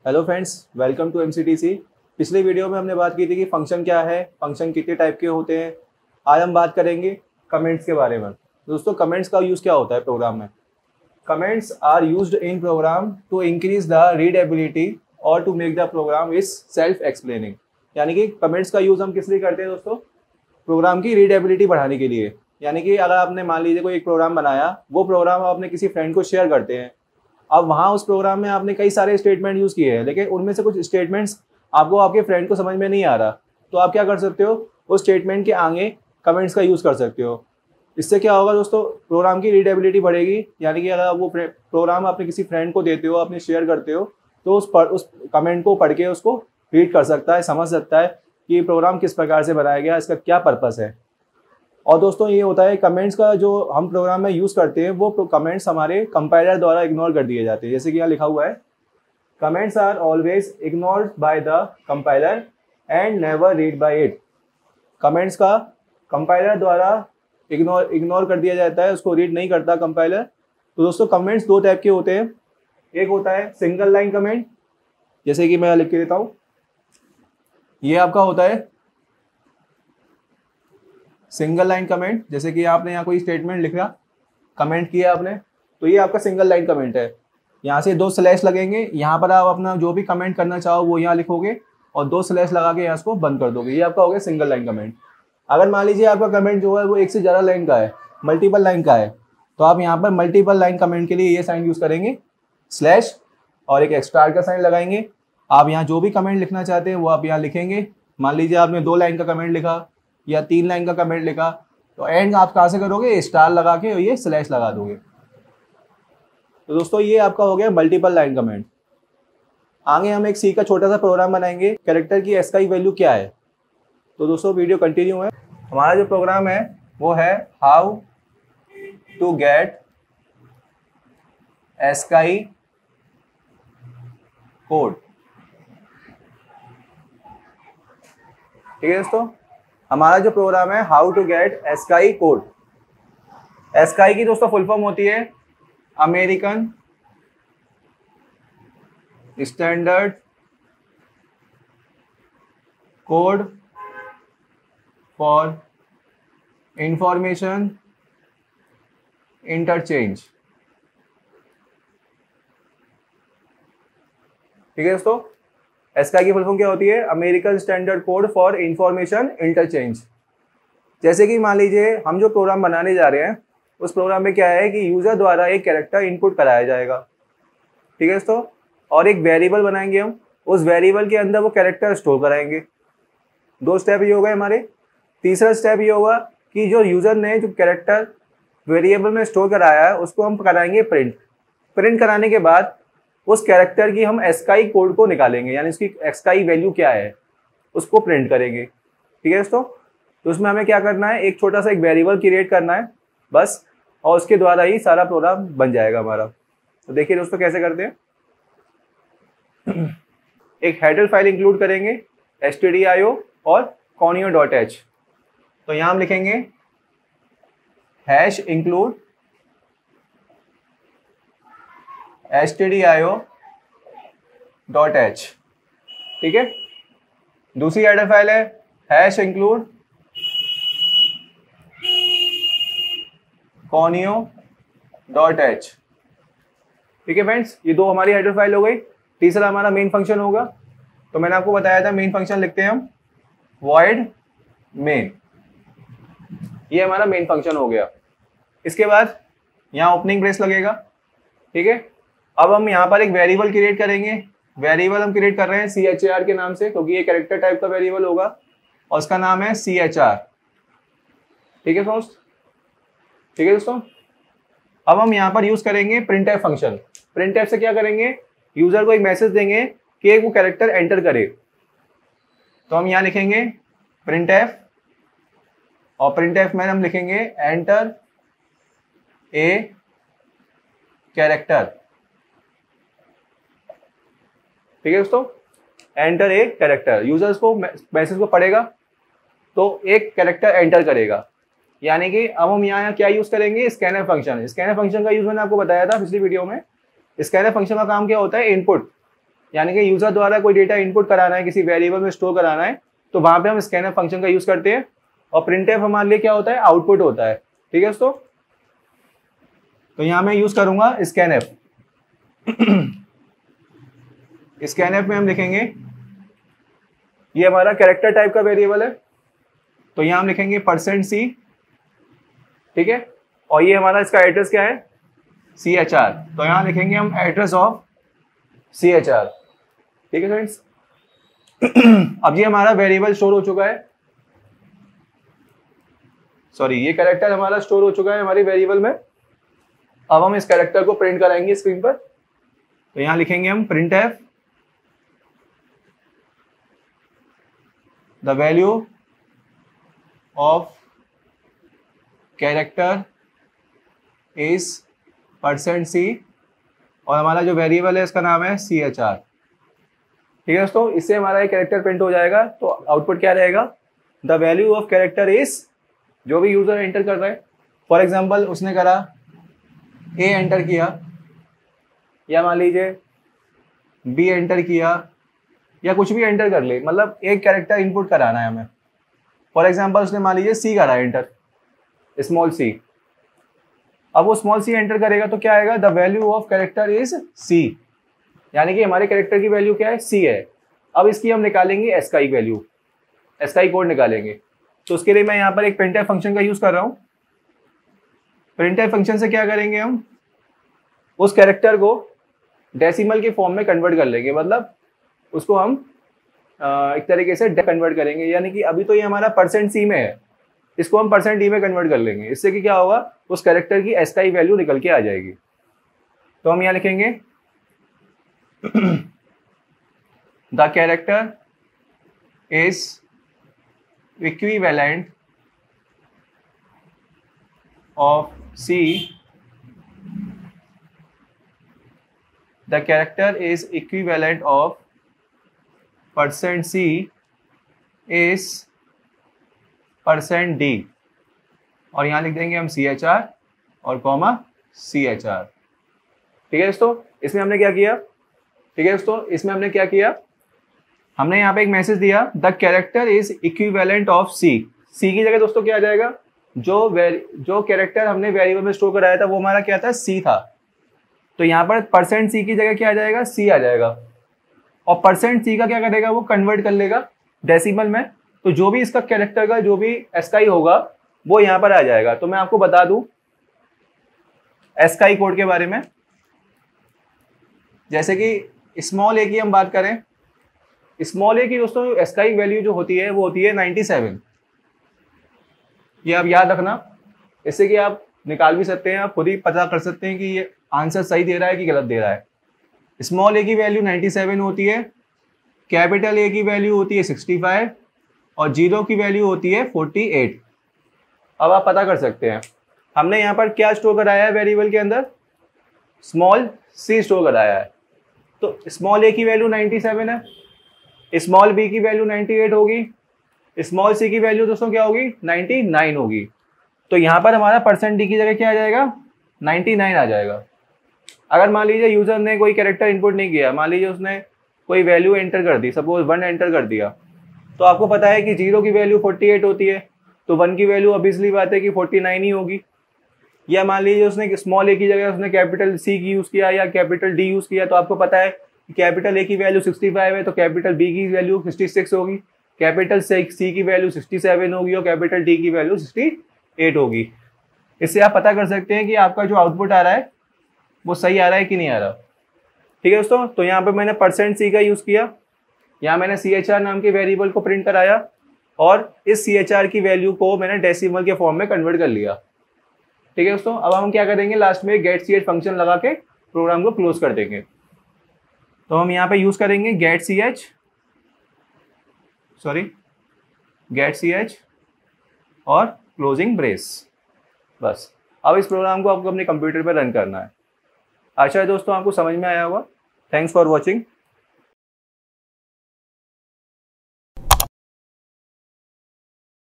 Hello friends, welcome to MCTC. पिछले video में हमने बात की थी कि फंक्शन क्या है, फंक्शन कितने टाइप के होते हैं। आज हम बात करेंगे कमेंट्स के बारे में। दोस्तों, कमेंट्स का यूज़ क्या होता है प्रोग्राम में? Comments are used in program to increase the readability और to make the program is self explaining. यानी कि कमेंट्स का यूज़ हम किस लिए करते हैं दोस्तों? प्रोग्राम की रीडेबिलिटी बढ़ाने के लिए। यानी कि अगर आपने मान लीजिए कोई एक प्रोग्राम बनाया, वो प्रोग्राम आप अपने किसी फ्रेंड को शेयर करते हैं। अब वहाँ उस प्रोग्राम में आपने कई सारे स्टेटमेंट यूज़ किए हैं, लेकिन उनमें से कुछ स्टेटमेंट्स आपको आपके फ्रेंड को समझ में नहीं आ रहा, तो आप क्या कर सकते हो? उस स्टेटमेंट के आगे कमेंट्स का यूज़ कर सकते हो। इससे क्या होगा दोस्तों? प्रोग्राम की रीडेबिलिटी बढ़ेगी। यानी कि अगर आप वो प्रोग्राम अपने किसी फ्रेंड को देते हो, अपने शेयर करते हो, तो उस कमेंट को पढ़ के उसको रीड कर सकता है, समझ सकता है कि ये प्रोग्राम किस प्रकार से बनाया गया, इसका क्या पर्पस है। और दोस्तों, ये होता है कमेंट्स का जो हम प्रोग्राम में यूज़ करते हैं, वो कमेंट्स हमारे कंपाइलर द्वारा इग्नोर कर दिए जाते हैं। जैसे कि यहाँ लिखा हुआ है, comments are always ignored by the compiler and never read by it. Comments का कंपाइलर द्वारा इग्नोर कर दिया जाता है, उसको रीड नहीं करता कंपाइलर। तो दोस्तों, कमेंट्स दो टाइप के होते हैं। एक होता है सिंगल लाइन कमेंट, जैसे कि मैं लिख के देता हूँ। ये आपका होता है सिंगल लाइन कमेंट। जैसे कि आपने यहाँ कोई स्टेटमेंट लिखा, कमेंट किया आपने, तो ये आपका सिंगल लाइन कमेंट है। यहाँ से दो स्लैश लगेंगे, यहाँ पर आप अपना जो भी कमेंट करना चाहो वो यहाँ लिखोगे और दो स्लैश लगा के यहाँ इसको बंद कर दोगे। ये आपका हो गया सिंगल लाइन कमेंट। अगर मान लीजिए आपका कमेंट जो है वो एक से ज़्यादा लाइन का है, मल्टीपल लाइन का है, तो आप यहाँ पर मल्टीपल लाइन कमेंट के लिए ये साइन यूज़ करेंगे, स्लैश और एक एक्स्ट्रा का साइन लगाएंगे। आप यहाँ जो भी कमेंट लिखना चाहते हैं वो आप यहाँ लिखेंगे। मान लीजिए आपने 2 लाइन का कमेंट लिखा या 3 लाइन का कमेंट लिखा, तो एंड आप कहाँ से करोगे? स्टार लगा के और ये स्लैश लगा दोगे। तो दोस्तों, ये आपका हो गया मल्टीपल लाइन कमेंट। आगे हम एक सी का छोटा सा प्रोग्राम बनाएंगे, कैरेक्टर की एस का वैल्यू क्या है। तो दोस्तों, वीडियो कंटिन्यू है। हमारा जो प्रोग्राम है वो है how to get ASCII code. ठीक है दोस्तों, हमारा जो प्रोग्राम है how to get ASCII code. ASCII की दोस्तों फुल फॉर्म होती है American standard code for information interchange. ठीक है दोस्तों, एस्काई की फुल फॉर्म क्या होती है? American standard code for information interchange. जैसे कि मान लीजिए हम जो प्रोग्राम बनाने जा रहे हैं, उस प्रोग्राम में क्या है कि यूज़र द्वारा एक कैरेक्टर इनपुट कराया जाएगा। ठीक है दोस्तों, और एक वेरिएबल बनाएंगे हम, उस वेरिएबल के अंदर वो कैरेक्टर स्टोर कराएंगे। 2 स्टेप ये हो गए हमारे। तीसरा स्टेप ये होगा कि जो यूज़र ने जो कैरेक्टर वेरिएबल में स्टोर कराया है उसको हम कराएंगे प्रिंट। प्रिंट कराने के बाद उस कैरेक्टर की हम एस्काई कोड को निकालेंगे, यानी उसकी एस्काई वैल्यू क्या है उसको प्रिंट करेंगे। ठीक है दोस्तों, तो उसमें हमें क्या करना है? एक छोटा सा एक वेरिएबल क्रिएट करना है बस, और उसके द्वारा ही सारा प्रोग्राम बन जाएगा हमारा। तो देखिए दोस्तों कैसे करते हैं। एक हेडर फाइल इंक्लूड करेंगे stdio और conio.h। तो यहाँ हम लिखेंगे हैश इंक्लूड stdio.h। ठीक है, दूसरी हेडर फाइल है हैश इंक्लूड conio.h। ठीक है फ्रेंड्स, ये 2 हमारी हेडर फाइल हो गई। तीसरा हमारा मेन फंक्शन होगा। तो मैंने आपको बताया था मेन फंक्शन लिखते हैं हम void main। ये हमारा मेन फंक्शन हो गया। इसके बाद यहाँ ओपनिंग ब्रेस लगेगा। ठीक है, अब हम यहाँ पर एक वेरिएबल क्रिएट करेंगे। वेरिएबल हम क्रिएट कर रहे हैं char के नाम से, क्योंकि ये कैरेक्टर टाइप का वेरिएबल होगा और उसका नाम है char। ठीक है दोस्त, ठीक है दोस्तों, अब हम यहाँ पर यूज करेंगे printf फंक्शन। printf से क्या करेंगे? यूजर को एक मैसेज देंगे कि एक वो कैरेक्टर एंटर करे। तो हम यहाँ लिखेंगे printf और printf में हम लिखेंगे एंटर ए कैरेक्टर। ठीक है दोस्तों, एंटर ए कैरेक्टर। यूजर्स को मैसेज को पढ़ेगा तो एक कैरेक्टर एंटर करेगा। यानी कि अब हम यहाँ क्या यूज करेंगे? Scanner function. स्कैनर फंक्शन का यूज मैंने आपको बताया था पिछली वीडियो में। स्कैनर फंक्शन का काम क्या होता है? इनपुट, यानी कि यूजर द्वारा कोई डेटा इनपुट कराना है, किसी वेरिएबल में स्टोर कराना है, तो वहां पे हम स्कैनफ फंक्शन का यूज करते हैं। और प्रिंटफ हमारे लिए क्या होता है, आउटपुट होता है। ठीक है दोस्तों, तो यहाँ मैं यूज करूंगा स्कैनफ। स्कैनफ में हम लिखेंगे, ये हमारा कैरेक्टर टाइप का वेरिएबल है, तो यहाँ हम लिखेंगे %c। ठीक है, और ये हमारा इसका एड्रेस क्या है, CHR, तो यहाँ लिखेंगे हम एड्रेस ऑफ CHR। ठीक है फ्रेंड्स, अब ये हमारा वेरिएबल स्टोर हो चुका है, सॉरी ये कैरेक्टर हमारा स्टोर हो चुका है हमारी वेरिएबल में। अब हम इस कैरेक्टर को प्रिंट कराएंगे स्क्रीन पर, तो यहाँ लिखेंगे हम printf the value of character is %c, और हमारा जो वेरिएबल है इसका नाम है CHR। ठीक है दोस्तों, इससे हमारा एक कैरेक्टर प्रिंट हो जाएगा। तो आउटपुट क्या रहेगा, the value of character is, जो भी यूजर एंटर कर रहा है, फॉर एग्जांपल उसने करा A एंटर किया, या मान लीजिए B एंटर किया, या कुछ भी एंटर कर ले, मतलब एक कैरेक्टर इनपुट कराना है हमें। फॉर एग्जांपल उसने मान लीजिए C करा एंटर, स्मॉल c। अब वो स्मॉल c एंटर करेगा तो क्या आएगा, the value of character is C, यानी कि हमारे कैरेक्टर की वैल्यू क्या है, C है। अब इसकी हम निकालेंगे ASCII वैल्यू, ASCII कोड निकालेंगे। तो उसके लिए मैं यहाँ पर एक printf फंक्शन का यूज कर रहा हूँ। printf फंक्शन से क्या करेंगे, हम उस कैरेक्टर को डेसिमल के फॉर्म में कन्वर्ट कर लेंगे, मतलब उसको हम एक तरीके से कन्वर्ट करेंगे, यानी कि अभी तो ये हमारा %c में है, इसको हम %d में कन्वर्ट कर लेंगे। इससे कि क्या होगा, उस कैरेक्टर की ASCII वैल्यू निकल के आ जाएगी। तो हम यहाँ लिखेंगे the character is equivalent of C, the character is equivalent of %c is %d, और यहाँ लिख देंगे हम CHR और कॉमा CHR। ठीक है दोस्तों, इसमें हमने क्या किया, ठीक है दोस्तों, इसमें हमने क्या किया, हमने यहाँ पे एक मैसेज दिया, the character is equivalent of C। C की जगह दोस्तों क्या आ जाएगा, जो कैरेक्टर हमने वेरिएबल में स्टोर कराया था वो हमारा क्या था, C था। तो यहाँ पर %c की जगह क्या आ जाएगा, C आ जाएगा, और %c का क्या करेगा, वो कन्वर्ट कर लेगा डेसिमल में। तो जो भी इसका कैरेक्टर का जो भी ASCII होगा वो यहाँ पर आ जाएगा। तो मैं आपको बता दूं ASCII कोड के बारे में, जैसे कि स्मॉल a की हम बात करें, स्मॉल a की दोस्तों ASCII वैल्यू जो होती है वो होती है 97। ये आप याद रखना, इससे कि आप निकाल भी सकते हैं, आप खुद ही पता कर सकते हैं कि ये आंसर सही दे रहा है कि गलत दे रहा है। स्मॉल a की वैल्यू 97 होती है, कैपिटल A की वैल्यू होती है 65, और जीरो की वैल्यू होती है 48। अब आप पता कर सकते हैं हमने यहाँ पर क्या स्टोर कराया है वेरिएबल के अंदर, स्मॉल c स्टोर कराया है। तो स्मॉल a की वैल्यू 97 है, स्मॉल b की वैल्यू 98 होगी, स्मॉल c की वैल्यू दोस्तों क्या होगी, 99 होगी। तो यहाँ पर हमारा %d की जगह क्या आ जाएगा, 99 आ जाएगा। अगर मान लीजिए यूजर ने कोई कैरेक्टर इनपुट नहीं किया, मान लीजिए उसने कोई वैल्यू एंटर कर दी, सपोज 1 एंटर कर दिया, तो आपको पता है कि 0 की वैल्यू 48 होती है, तो 1 की वैल्यू ऑब्वियसली बात है कि 49 ही होगी। या मान लीजिए उसने स्मॉल a की जगह उसने कैपिटल C की यूज़ किया या कैपिटल D यूज़ किया, तो आपको पता है कि कैपिटल A की वैल्यू 65 है, तो कैपिटल B की वैल्यू 66 होगी, कैपिटल C की वैल्यू 67 होगी, और कैपिटल D की वैल्यू 68 होगी। इससे आप पता कर सकते हैं कि आपका जो आउटपुट आ रहा है वो सही आ रहा है कि नहीं आ रहा। ठीक है दोस्तों, तो यहाँ पर मैंने %c का यूज़ किया, यहाँ मैंने CHR नाम के वेरिएबल को प्रिंट कराया, और इस CHR की वैल्यू को मैंने डेसिमल के फॉर्म में कन्वर्ट कर लिया। ठीक है दोस्तों, अब हम क्या करेंगे, लास्ट में गेट ch फंक्शन लगा के प्रोग्राम को क्लोज कर देंगे। तो हम यहाँ पे यूज करेंगे गेट ch और क्लोजिंग ब्रेस। बस अब इस प्रोग्राम को आपको अपने कंप्यूटर पर रन करना है। आशा है दोस्तों आपको समझ में आया होगा। Thanks for watching.